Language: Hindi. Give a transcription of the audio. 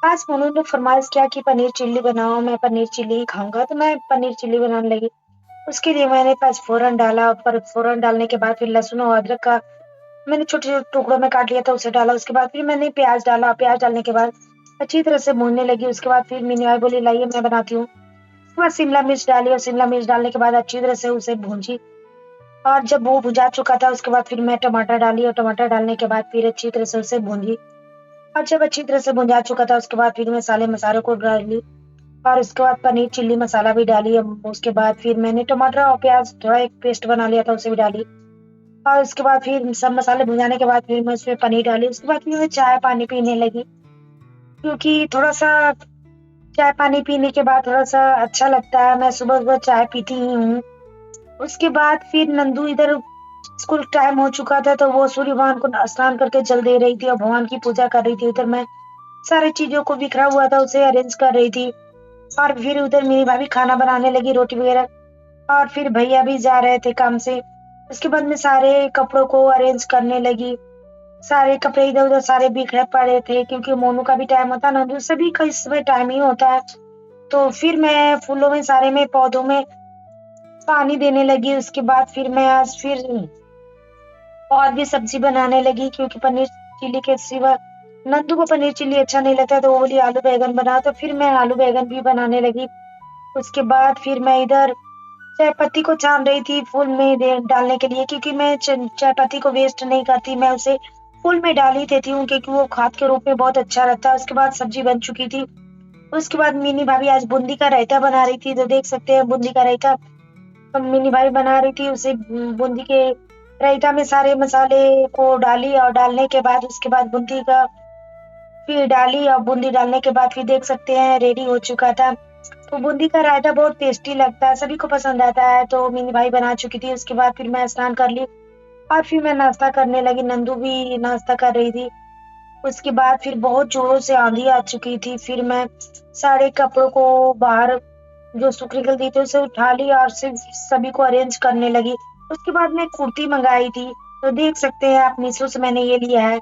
आज मोनू ने फरमाइश किया कि पनीर चिल्ली बनाओ, मैं पनीर चिल्ली ही खाऊँगा, तो मैं पनीर चिल्ली बनाने लगी। उसके लिए मैंने पचफोरन डाला, पर फ़ौरन डालने के बाद फिर लहसुन और अदरक का मैंने छोटे-छोटे टुकड़ों में काट लिया था, उसे डाला। उसके बाद फिर मैंने प्याज़ डाला, प्याज़ डालने के बाद अच्छी तरह से भूनने लगी। उसके बाद फिर मेरी माँ बोली, "लाइए, मैं बनाती हूँ।" उसके बाद शिमला मिर्च डाली और शिमला मिर्च डालने के बाद अच्छी तरह से उसे भूंजी और जब वो भुजा चुका था, उसके बाद फिर मैं टमाटर डाली और टमाटर डालने के बाद फिर अच्छी तरह से उसे भूंजी और जब अच्छी तरह से भुंजा चुका था, उसके बाद फिर मैं सारे मसालों को डाली और उसके बाद पनीर चिल्ली मसाला भी डाली। उसके बाद फिर मैंने टमाटर और प्याज़ थोड़ा एक पेस्ट बना लिया था, उसे भी डाली और उसके बाद फिर सब मसाले भुनाने के बाद फिर मैं उसमें पनीर डाली। उसके बाद फिर मैं चाय-पानी पीने लगी, क्योंकि थोड़ा-सा चाय-पानी पीने के बाद थोड़ा-सा अच्छा लगता है। मैं सुबह-सुबह चाय पीती ही हूँ। उसके बाद फिर नंदू इधर स्कूल टाइम हो चुका था, तो वो सूर्य भगवान को स्नान करके जल दे रही थी और भगवान की पूजा कर रही थी। उधर मैं सारी चीज़ों को बिखरा हुआ था, उसे अरेंज कर रही थी और फिर उधर मेरी भाभी खाना बनाने लगी, रोटी वगैरह और फिर भैया भी जा रहे थे काम से। उसके बाद मैं सारे कपड़ों को अरेंज करने लगी। सारे कपड़े इधर-उधर सारे बिखरे पड़े थे, क्योंकि मोनू का भी टाइम होता है, नंदू सभी का इस समय टाइम ही होता है। तो फिर मैं फूलों में सारे में पौधों में पानी देने लगी। उसके बाद फिर मैं आज फिर और भी सब्ज़ी बनाने लगी, क्योंकि पनीर चिल्ली के सिवा नंदू को पनीर चिल्ली अच्छा नहीं लगता, तो वो बोली आलू बैंगन बना, तो फिर मैं आलू बैंगन भी बनाने लगी। उसके बाद फिर मैं इधर चाय पत्ती को छान रही थी फूल में दे डालने के लिए, क्योंकि मैं चाय पत्ती को वेस्ट नहीं करती, मैं उसे फूल में डाल ही देती हूँ, क्योंकि वो खाद के रूप में बहुत अच्छा रहता है। उसके बाद सब्जी बन चुकी थी। उसके बाद मिनी भाभी आज बूंदी का रायता बना रही थी, तो देख सकते हैं बूंदी का रायता मिनी भाभी बना रही थी। उसे बूंदी के रायता में सारे मसाले को डाली और डालने के बाद उसके बाद बूंदी का फिर डाली और बूंदी डालने के बाद फिर देख सकते हैं रेडी हो चुका था। तो बूंदी का रायता बहुत टेस्टी लगता है, सभी को पसंद आता है। तो मिनी भाई बना चुकी थी। उसके बाद फिर मैं स्नान कर ली और फिर मैं नाश्ता करने लगी। नंदू भी नाश्ता कर रही थी। उसके बाद फिर बहुत जोरों से आंधी आ चुकी थी। फिर मैं सारे कपड़ों को बाहर जो सूख निकल गई थी उसे उठा ली और सिर्फ सभी को अरेंज करने लगी। उसके बाद मैं कुर्ती मंगाई थी, तो देख सकते हैं आप मीशो से मैंने ये लिया है।